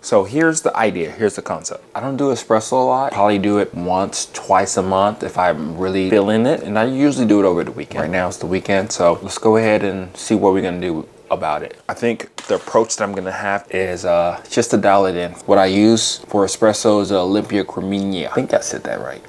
So here's the idea, here's the concept. I don't do espresso a lot. Probably do it once, twice a month if I'm really feeling it. And I usually do it over the weekend. Right now it's the weekend, so let's go ahead and see what we're gonna do about it. I think the approach that I'm gonna have is just to dial it in. What I use for espresso is a Olympia Cremina. I think I said that right.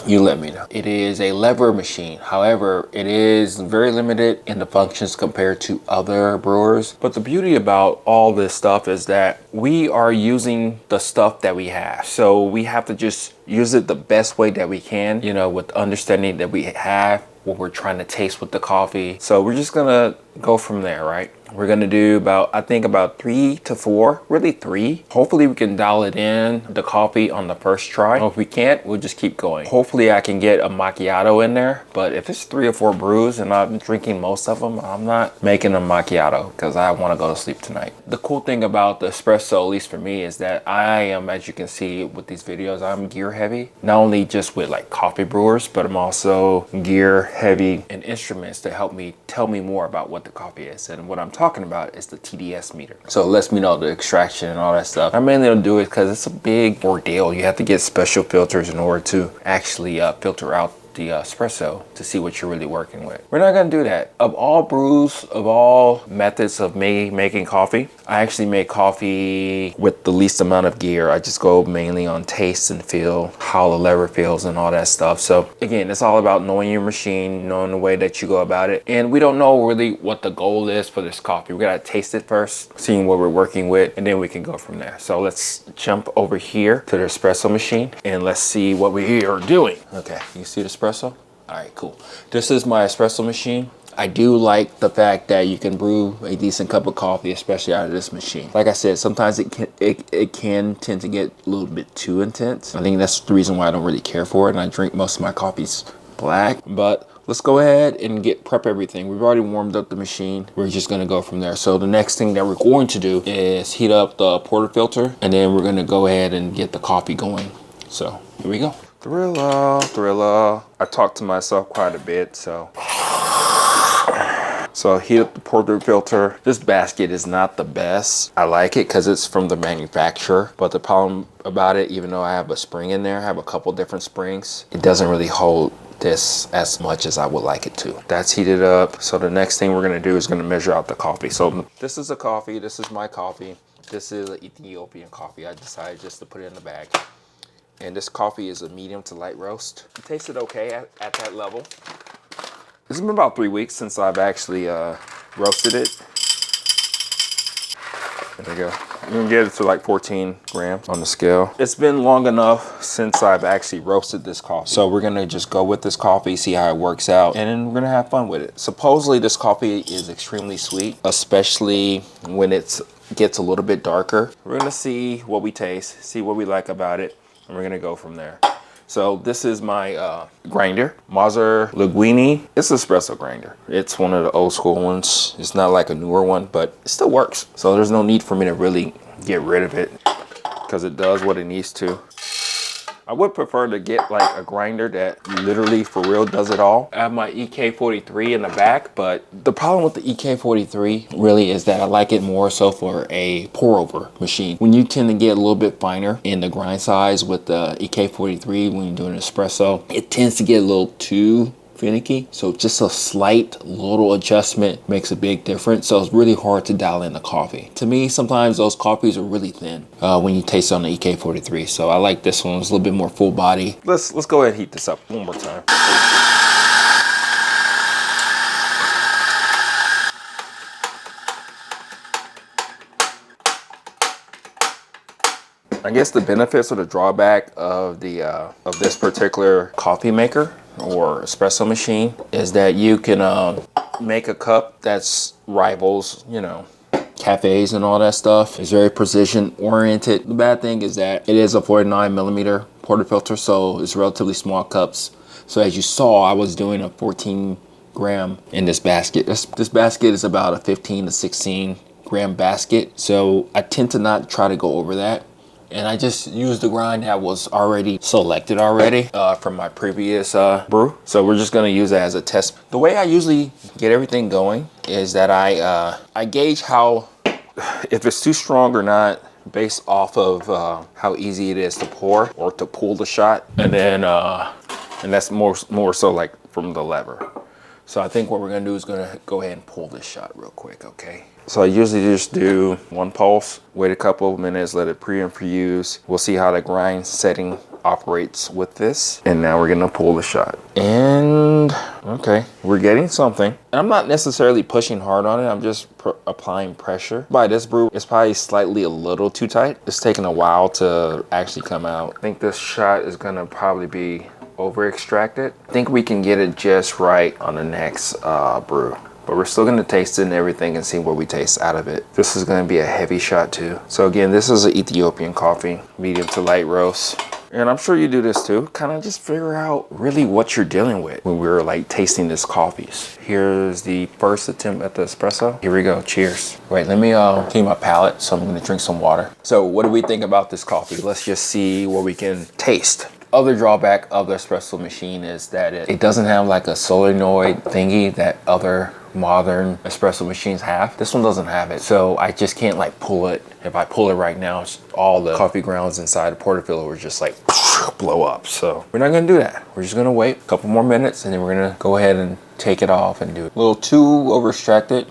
You let me know. It is a lever machine. However, it is very limited in the functions compared to other brewers. But the beauty about all this stuff is that we are using the stuff that we have. So we have to just use it the best way that we can, you know, with the understanding that we have what we're trying to taste with the coffee. So we're just gonna go from there, right? We're gonna do about, I think about 3 to 4, really 3. Hopefully we can dial it in, the coffee on the first try. Or if we can't, we'll just keep going. Hopefully I can get a macchiato in there, but if it's 3 or 4 brews and I'm drinking most of them, I'm not making a macchiato because I wanna go to sleep tonight. The cool thing about the espresso, at least for me, is that I am, as you can see with these videos, I'm gear heavy. Not only just with like coffee brewers, but I'm also gear heavy in instruments to help me tell me more about what the coffee is. And what I'm talking about is the TDS meter. So it lets me know the extraction and all that stuff. I mainly don't do it because it's a big ordeal. You have to get special filters in order to actually filter out the espresso to see what you're really working with. We're not gonna do that. Of all brews, of all methods of me making coffee, I actually make coffee with the least amount of gear. I just go mainly on taste and feel, how the lever feels and all that stuff. So again, it's all about knowing your machine, knowing the way that you go about it. And we don't know really what the goal is for this coffee. We gotta taste it first, seeing what we're working with, and then we can go from there. So let's jump over here to the espresso machine and let's see what we are doing. Okay, you see the espresso? All right, cool. This is my espresso machine. I do like the fact that you can brew a decent cup of coffee, especially out of this machine. Like I said, sometimes it can tend to get a little bit too intense. I think that's the reason why I don't really care for it, and I drink most of my coffees black. But let's go ahead and prep everything. We've already warmed up the machine. We're just gonna go from there. So the next thing that we're going to do is heat up the portafilter, and then we're gonna go ahead and get the coffee going. So here we go. Thriller, thriller. I talk to myself quite a bit, so heat up the portafilter. This basket is not the best. I like it because it's from the manufacturer, but the problem about it, even though I have a spring in there, I have a couple different springs, it doesn't really hold this as much as I would like it to. That's heated up. So the next thing we're gonna do is gonna measure out the coffee. So this is a coffee, this is my coffee. This is an Ethiopian coffee. I decided just to put it in the bag. And this coffee is a medium to light roast. It tasted okay at that level. It's been about 3 weeks since I've actually roasted it. There we go. You can get it to like 14 grams on the scale. It's been long enough since I've actually roasted this coffee. So we're gonna just go with this coffee, see how it works out, and then we're gonna have fun with it. Supposedly this coffee is extremely sweet, especially when it gets a little bit darker. We're gonna see what we taste, see what we like about it, and we're gonna go from there. So this is my grinder, Maser Linguini. It's an espresso grinder. It's one of the old school ones. It's not like a newer one, but it still works. So there's no need for me to really get rid of it because it does what it needs to. I would prefer to get like a grinder that literally for real does it all. I have my EK43 in the back, but the problem with the EK43 really is that I like it more so for a pour over machine. When you tend to get a little bit finer in the grind size with the EK43 when you're doing espresso, it tends to get a little too finicky. So just a slight little adjustment makes a big difference. So it's really hard to dial in the coffee. To me, sometimes those coffees are really thin when you taste on the EK43. So I like this one. It's a little bit more full body. Let's go ahead and heat this up one more time. I guess the benefits or the drawback of this particular coffee maker or espresso machine is that you can make a cup that's rivals, you know, cafes and all that stuff. It's very precision oriented. The bad thing is that it is a 49mm portafilter, so it's relatively small cups. So as you saw, I was doing a 14 gram in this basket. This basket is about a 15 to 16 gram basket. So I tend to not try to go over that. And I just used the grind that was already selected from my previous brew. So we're just gonna use that as a test. The way I usually get everything going is that I gauge how, if it's too strong or not, based off of how easy it is to pour or to pull the shot. And then, and that's more so like from the lever. So I think what we're gonna do is gonna go ahead and pull this shot real quick, okay? So I usually just do one pulse, wait a couple of minutes, let it pre-infuse. We'll see how the grind setting operates with this. And now we're gonna pull the shot. And okay, we're getting something. And I'm not necessarily pushing hard on it, I'm just applying pressure. By this brew, it's probably slightly a little too tight. It's taking a while to actually come out. I think this shot is gonna probably be over extracted. I think we can get it just right on the next brew. But we're still gonna taste it and everything and see what we taste out of it. This is gonna be a heavy shot too. So again, this is an Ethiopian coffee, medium to light roast. And I'm sure you do this too. Kind of just figure out really what you're dealing with when we're like tasting this coffees. Here's the first attempt at the espresso. Here we go, cheers. Wait, let me clean my palate. So I'm gonna drink some water. So what do we think about this coffee? Let's just see what we can taste. Other drawback of the espresso machine is that it doesn't have like a solenoid thingy that other modern espresso machines have. This one doesn't have it, so I just can't like pull it. If I pull it right now, all the coffee grounds inside the portafilter will just like blow up. So we're not gonna do that. We're just gonna wait a couple more minutes and then we're gonna go ahead and take it off and do it. A little too over extracted.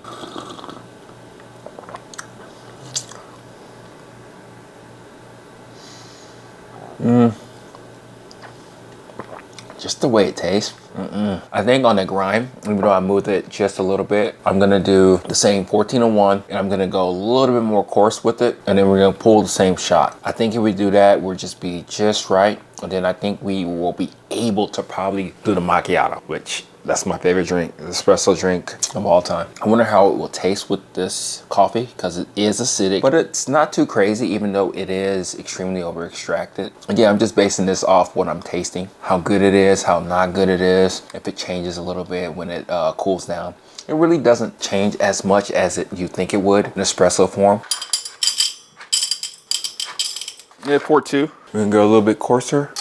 Just the way it tastes. I think on the grind, even though I moved it just a little bit, I'm gonna do the same 1401 and I'm gonna go a little bit more coarse with it, and then we're gonna pull the same shot. I think if we do that, we'll just be just right, and then I think we will be able to probably do the macchiato, which that's my favorite drink, the espresso drink of all time. I wonder how it will taste with this coffee because it is acidic, but it's not too crazy even though it is extremely over extracted. Again, I'm just basing this off what I'm tasting, how good it is, how not good it is, if it changes a little bit when it cools down. It really doesn't change as much as you think it would in espresso form. Yeah, pour two. We're gonna go a little bit coarser.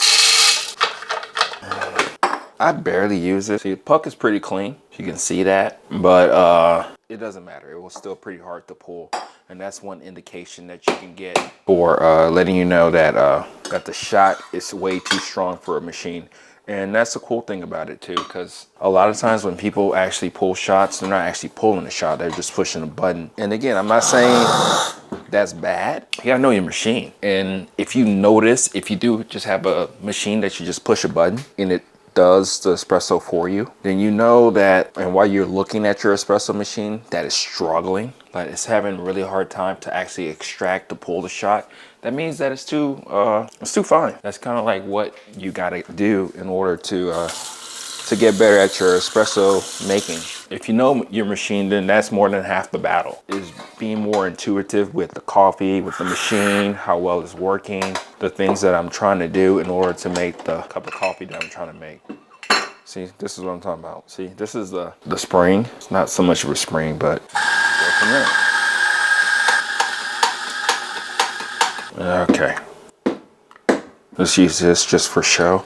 I barely use it. See, the puck is pretty clean. You can see that, but it doesn't matter. It was still pretty hard to pull. And that's one indication that you can get for letting you know that, that the shot is way too strong for a machine. And that's the cool thing about it too, because a lot of times when people actually pull shots, they're not actually pulling a shot, they're just pushing a button. And again, I'm not saying that's bad. You gotta know your machine. And if you notice, if you do just have a machine that you just push a button and it does the espresso for you, then you know that, and while you're looking at your espresso machine that is struggling, like it's having a really hard time to actually extract to pull the shot, that means that it's too fine. That's kind of like what you gotta do in order to get better at your espresso making. If you know your machine, then that's more than half the battle, is being more intuitive with the coffee, with the machine, how well it's working, the things that I'm trying to do in order to make the cup of coffee that I'm trying to make. See, this is what I'm talking about. See, this is the spring. It's not so much of a spring, but go from there. Okay. Let's use this just for show.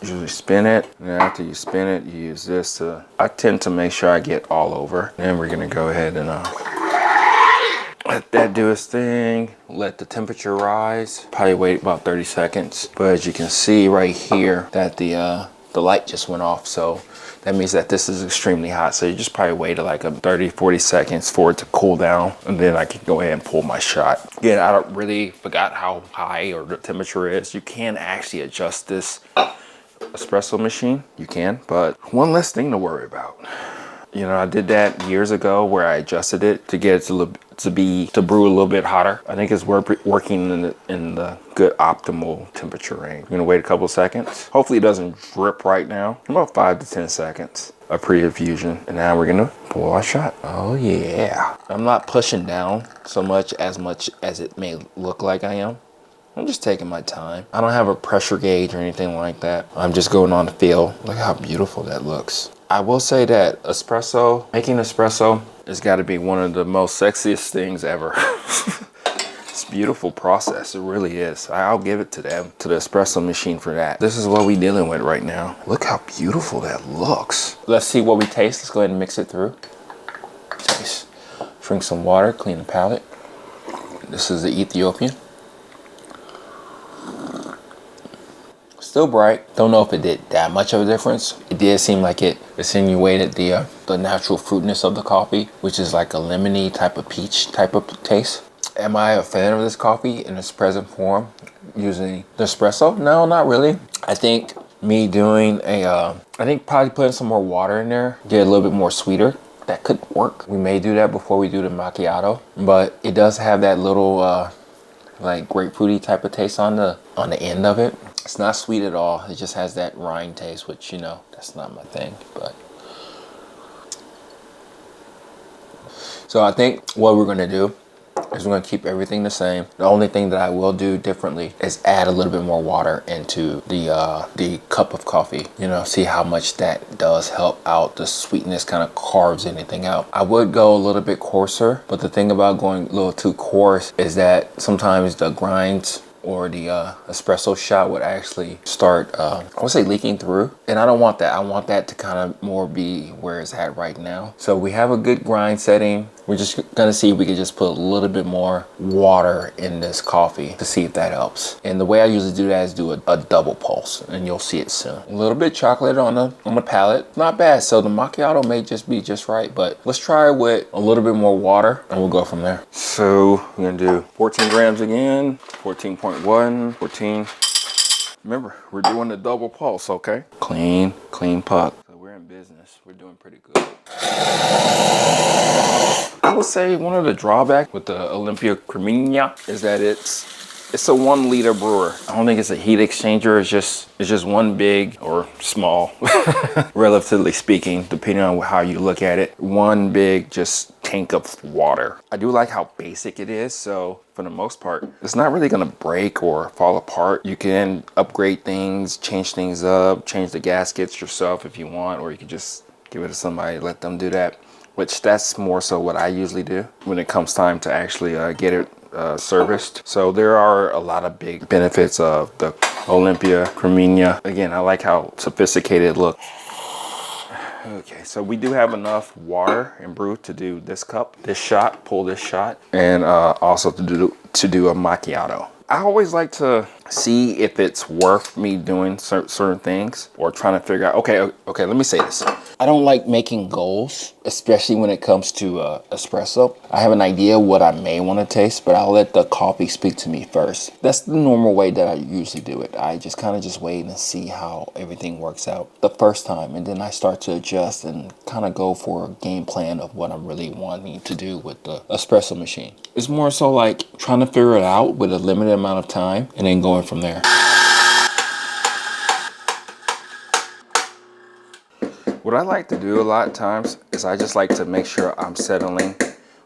Usually spin it, and after you spin it, you use this to, I tend to make sure I get all over. Then we're gonna go ahead and let that do its thing, let the temperature rise, probably wait about 30 seconds. But as you can see right here that the light just went off, so that means that this is extremely hot. So you just probably wait like a 30-40 seconds for it to cool down, and then I can go ahead and pull my shot. Again, I don't really forgot how high or the temperature is. You can actually adjust this espresso machine, you can, but one less thing to worry about. You know, I did that years ago where I adjusted it to get it to brew a little bit hotter. I think it's working in the good optimal temperature range. I'm gonna wait a couple seconds. Hopefully it doesn't drip right now. About 5 to 10 seconds of pre-infusion, and now we're gonna pull our shot. Oh yeah. I'm not pushing down so much as it may look like I am. I'm just taking my time. I don't have a pressure gauge or anything like that. I'm just going on the feel. Look how beautiful that looks. I will say that making espresso has got to be one of the most sexiest things ever. It's a beautiful process, it really is. I'll give it to them, to the espresso machine for that. This is what we're dealing with right now. Look how beautiful that looks. Let's see what we taste. Let's go ahead and mix it through. Taste. Drink some water, clean the palate. This is the Ethiopian. Still bright. Don't know if it did that much of a difference. It did seem like it insinuated the natural fruitness of the coffee, which is like a lemony type of peach type of taste. Am I a fan of this coffee in its present form using the espresso? No, not really. I think me doing I think probably putting some more water in there, get a little bit more sweeter. That could work. We may do that before we do the macchiato, but it does have that little like grapefruity type of taste on the end of it. It's not sweet at all. It just has that rind taste, which, you know, that's not my thing. But so I think what we're gonna do is we're gonna keep everything the same. The only thing that I will do differently is add a little bit more water into the cup of coffee. You know, see how much that does help out. The sweetness kind of carves anything out. I would go a little bit coarser, but the thing about going a little too coarse is that sometimes the grinds or the espresso shot would actually start, I would say, leaking through. And I don't want that. I want that to kind of more be where it's at right now. So we have a good grind setting. We're just gonna see if we can just put a little bit more water in this coffee to see if that helps. And the way I usually do that is do a double pulse, and you'll see it soon. A little bit chocolate on the palate. Not bad. So the macchiato may just be just right, but let's try it with a little bit more water and we'll go from there. So we're gonna do 14 grams again, 14.1, 14. Remember, we're doing the double pulse, okay? Clean puck. So we're in business. We're doing pretty good. I would say one of the drawbacks with the Olympia Cremina is that it's a 1 liter brewer. I don't think it's a heat exchanger. It's just one big, or small, relatively speaking, depending on how you look at it, one big just tank of water. I do like how basic it is. So for the most part, it's not really gonna break or fall apart. You can upgrade things, change things up, change the gaskets yourself if you want, or you can just give it to somebody, let them do that. Which that's more so what I usually do when it comes time to actually get it serviced. So there are a lot of big benefits of the Olympia Cremina. Again, I like how sophisticated it looks. Okay, so we do have enough water and brew to do this cup, this shot, pull this shot, and also to do a macchiato. I always like to see if it's worth me doing certain things or trying to figure out, okay, let me say this. I don't like making goals, especially when it comes to espresso. I have an idea what I may want to taste, but I'll let the coffee speak to me first. That's the normal way that I usually do it. I just kind of just wait and see how everything works out the first time, and then I start to adjust and kind of go for a game plan of what I'm really wanting to do with the espresso machine. It's more so like trying to figure it out with a limited amount of time and then going from there. What I like to do a lot of times is I just like to make sure I'm settling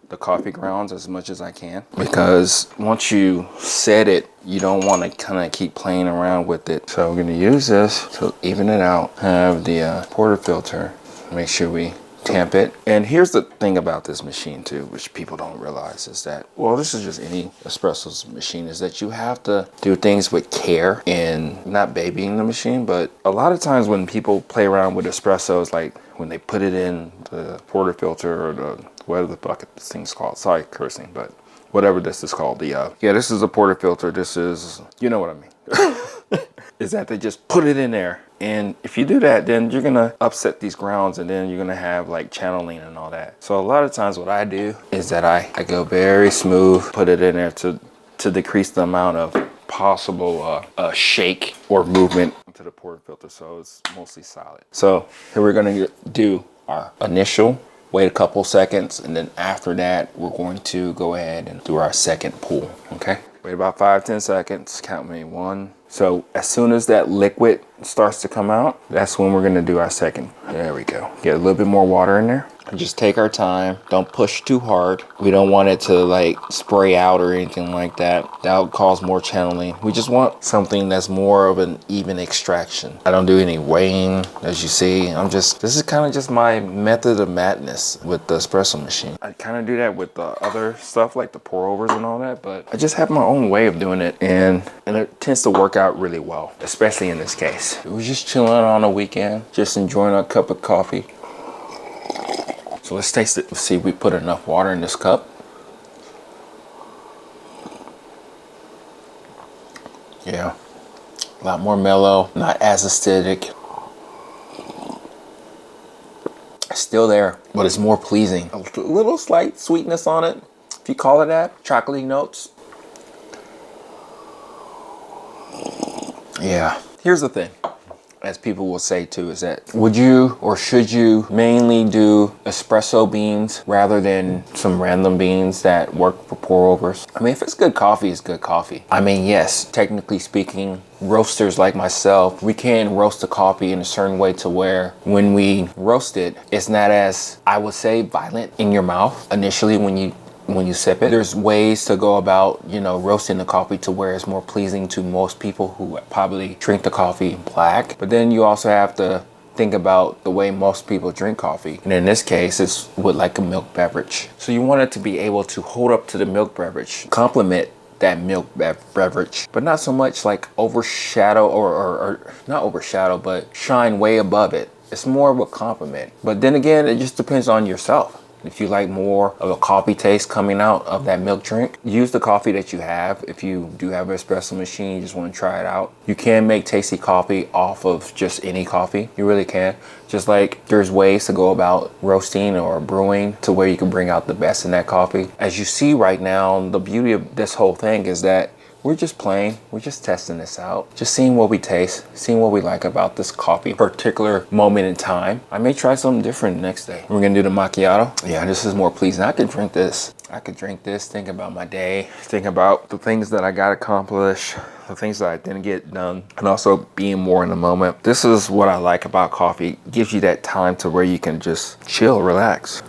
the coffee grounds as much as I can, because once you set it, you don't want to kind of keep playing around with it. So we're going to use this to even it out. Have the portafilter. Make sure we tamp it. And here's the thing about this machine too, which people don't realize, is that, well, this is just any espresso machine, is that you have to do things with care and not babying the machine. But a lot of times when people play around with espressos, like when they put it in the portafilter or the whatever the fuck this thing's called, sorry cursing, but whatever this is called, yeah, this is a portafilter, this is, you know what I mean. Is that they just put it in there. And if you do that, then you're gonna upset these grounds, and then you're gonna have like channeling and all that. So a lot of times what I do is that I go very smooth, put it in there to decrease the amount of possible shake or movement to the portafilter, so it's mostly solid. So here we're gonna do our initial, wait a couple seconds, and then after that we're going to go ahead and do our second pull. Okay, wait about 5-10 seconds, count me 1. So as soon as that liquid starts to come out, that's when we're gonna do our second. There we go. Get a little bit more water in there. And just take our time. Don't push too hard. We don't want it to like spray out or anything like that. That would cause more channeling. We just want something that's more of an even extraction. I don't do any weighing, as you see. This is kind of just my method of madness with the espresso machine. I kind of do that with the other stuff like the pour overs and all that, but I just have my own way of doing it, and it tends to work out really well, especially in this case. We're just chilling on a weekend, just enjoying a cup of coffee. So let's taste it. Let's see if we put enough water in this cup. Yeah, a lot more mellow, not as acidic. Still there, but it's more pleasing. A little slight sweetness on it, if you call it that. Chocolatey notes. Yeah. Here's the thing, as people will say too, is that would you or should you mainly do espresso beans rather than some random beans that work for pour overs? I mean, if it's good coffee, it's good coffee. I mean, yes, technically speaking, roasters like myself, we can roast the coffee in a certain way to where when we roast it, it's not as, I would say, violent in your mouth initially when you sip it. There's ways to go about, you know, roasting the coffee to where it's more pleasing to most people who probably drink the coffee black. But then you also have to think about the way most people drink coffee. And in this case, it's with like a milk beverage. So you want it to be able to hold up to the milk beverage, complement that milk beverage, but not so much like overshadow or not overshadow, but shine way above it. It's more of a compliment. But then again, it just depends on yourself. If you like more of a coffee taste coming out of that milk drink, use the coffee that you have. If you do have an espresso machine, you just want to try it out. You can make tasty coffee off of just any coffee. You really can. Just like there's ways to go about roasting or brewing to where you can bring out the best in that coffee. As you see right now, the beauty of this whole thing is that we're just playing, we're just testing this out, just seeing what we taste, seeing what we like about this coffee particular moment in time. I may try something different next day. We're gonna do the macchiato. Yeah, this is more pleasing. I could drink this. I could drink this, think about my day, think about the things that I got accomplished, the things that I didn't get done, and also being more in the moment. This is what I like about coffee. It gives you that time to where you can just chill, relax.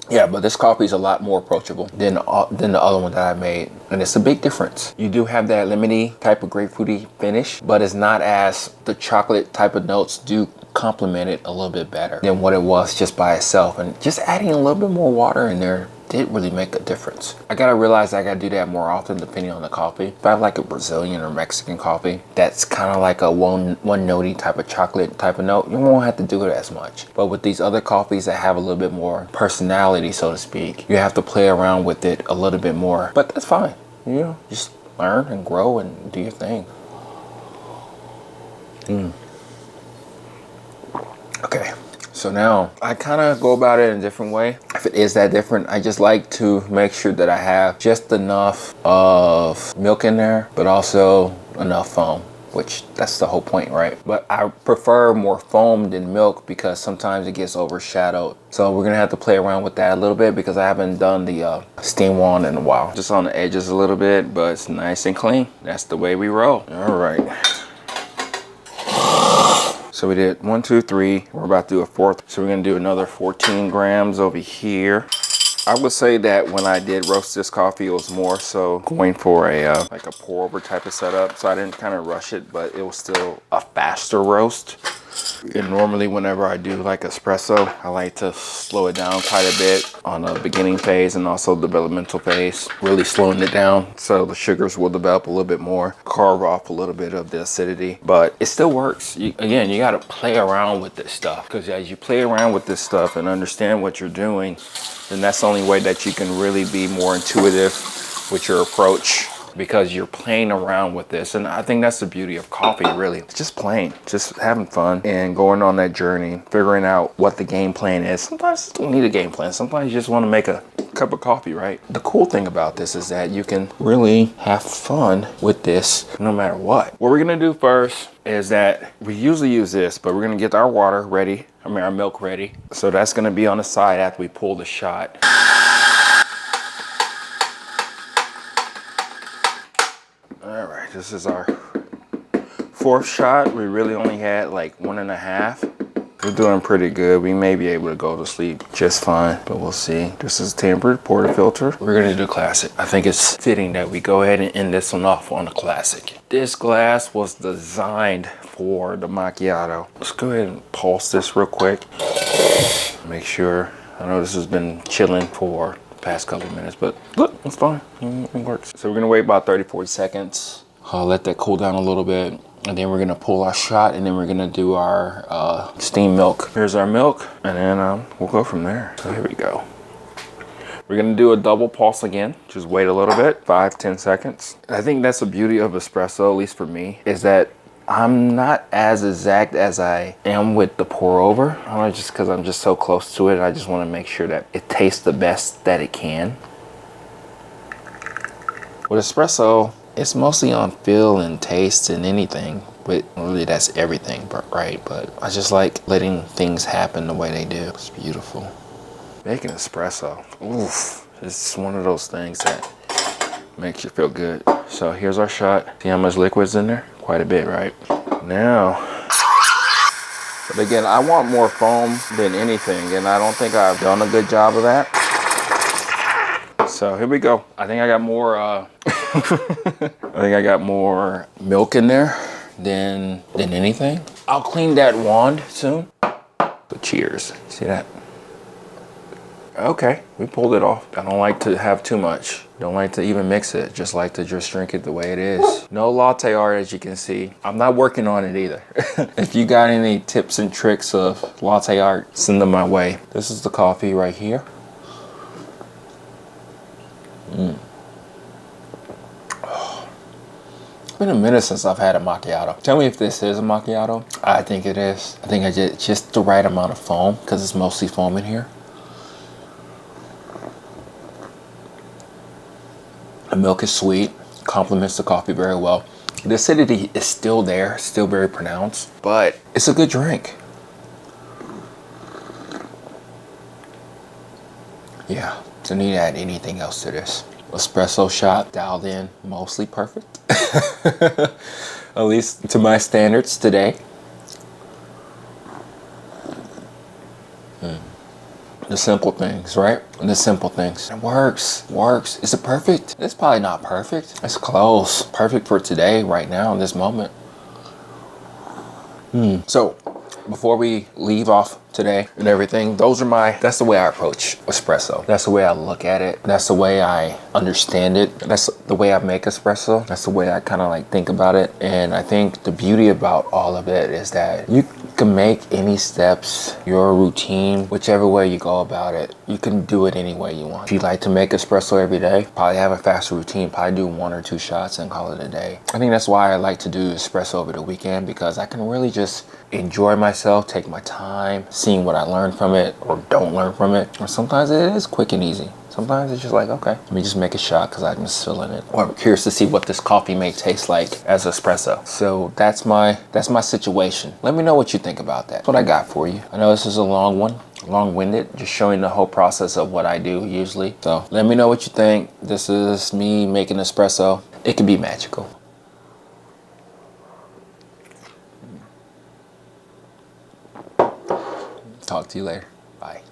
Yeah, but this coffee is a lot more approachable than the other one that I made. And it's a big difference. You do have that lemony type of grapefruity finish, but it's not as the chocolate type of notes do complement it a little bit better than what it was just by itself. And just adding a little bit more water in there did really make a difference. I gotta realize I gotta do that more often depending on the coffee. If I have like a Brazilian or Mexican coffee, that's kind of like a one notey type of chocolate type of note, you won't have to do it as much. But with these other coffees that have a little bit more personality, so to speak, you have to play around with it a little bit more. But that's fine. You know, just learn and grow and do your thing. Okay. So now I kind of go about it in a different way. If it is that different, I just like to make sure that I have just enough of milk in there, but also enough foam, which that's the whole point, right? But I prefer more foam than milk because sometimes it gets overshadowed. So we're gonna have to play around with that a little bit because I haven't done the steam one in a while. Just on the edges a little bit, but it's nice and clean. That's the way we roll. All right. So we did 1, 2, 3. We're about to do a fourth. So we're gonna do another 14 grams over here. I would say that when I did roast this coffee, it was more so going for a like a pour over type of setup. So I didn't kind of rush it, but it was still a faster roast. And normally whenever I do like espresso, I like to slow it down quite a bit on the beginning phase and also developmental phase, really slowing it down so the sugars will develop a little bit more, carve off a little bit of the acidity, but it still works. Again, you got to play around with this stuff because as you play around with this stuff and understand what you're doing, then that's the only way that you can really be more intuitive with your approach, because you're playing around with this. And I think that's the beauty of coffee, really. It's just playing, just having fun and going on that journey, figuring out what the game plan is. Sometimes you don't need a game plan. Sometimes you just want to make a cup of coffee, right? The cool thing about this is that you can really have fun with this no matter what. What we're gonna do first is that we usually use this, but we're gonna get our water ready. Our milk ready. So that's gonna be on the side after we pull the shot. All right, this is our fourth shot. We really only had like 1.5. We're doing pretty good. We may be able to go to sleep just fine, but we'll see. This is tempered portafilter. We're gonna do classic. I think it's fitting that we go ahead and end this one off on a classic. This glass was designed for the macchiato. Let's go ahead and pulse this real quick. Make sure, I know this has been chilling for past couple of minutes, but look, it's fine. It works. So we're gonna wait about 30-40 seconds. I'll let that cool down a little bit, and then we're gonna pull our shot, and then we're gonna do our steamed milk. Here's our milk, and then we'll go from there. So here we go. We're gonna do a double pulse again. Just wait a little bit, 5-10 seconds. I think that's the beauty of espresso, at least for me, is that I'm not as exact as I am with the pour over. I don't know, just because I'm just so close to it. I just want to make sure that it tastes the best that it can. With espresso, it's mostly on feel and taste and anything, but really that's everything, right? But I just like letting things happen the way they do. It's beautiful. Making espresso, oof, it's one of those things that makes you feel good. So here's our shot. See how much liquid's in there? Quite a bit, right? Now, but again, I want more foam than anything, and I don't think I've done a good job of that. So here we go. I think I got more, I think I got more milk in there than anything. I'll clean that wand soon. So cheers. See that? Okay, we pulled it off. I don't like to have too much. Don't like to even mix it. Just like to just drink it the way it is. No latte art, as you can see. I'm not working on it either. If you got any tips and tricks of latte art, send them my way. This is the coffee right here. It's been a minute since I've had a macchiato. Tell me if this is a macchiato. I think it is. I think I did just the right amount of foam because it's mostly foam in here. The milk is sweet, complements the coffee very well. The acidity is still there, still very pronounced, but it's a good drink. Yeah, don't need to add anything else to this. Espresso shot, dialed in, mostly perfect. At least to my standards today. The simple things, right? The simple things. It works. Is it perfect? It's probably not perfect. It's close. Perfect for today, right now, in this moment. So, before we leave off today and everything, that's the way I approach espresso. That's the way I look at it. That's the way I understand it. That's the way I make espresso. That's the way I kind of like think about it. And I think the beauty about all of it is that you can make any steps, your routine, whichever way you go about it, you can do it any way you want. If you like to make espresso every day, probably have a faster routine, probably do 1 or 2 shots and call it a day. I think that's why I like to do espresso over the weekend, because I can really just enjoy myself, take my time, seeing what I learn from it or don't learn from it. Or sometimes it is quick and easy. Sometimes it's just like, okay, let me just make a shot because I'm just feeling it. Or I'm curious to see what this coffee may taste like as espresso. So that's my situation. Let me know what you think about that. That's what I got for you. I know this is a long one, long-winded, just showing the whole process of what I do usually. So let me know what you think. This is me making espresso. It can be magical. Talk to you later. Bye.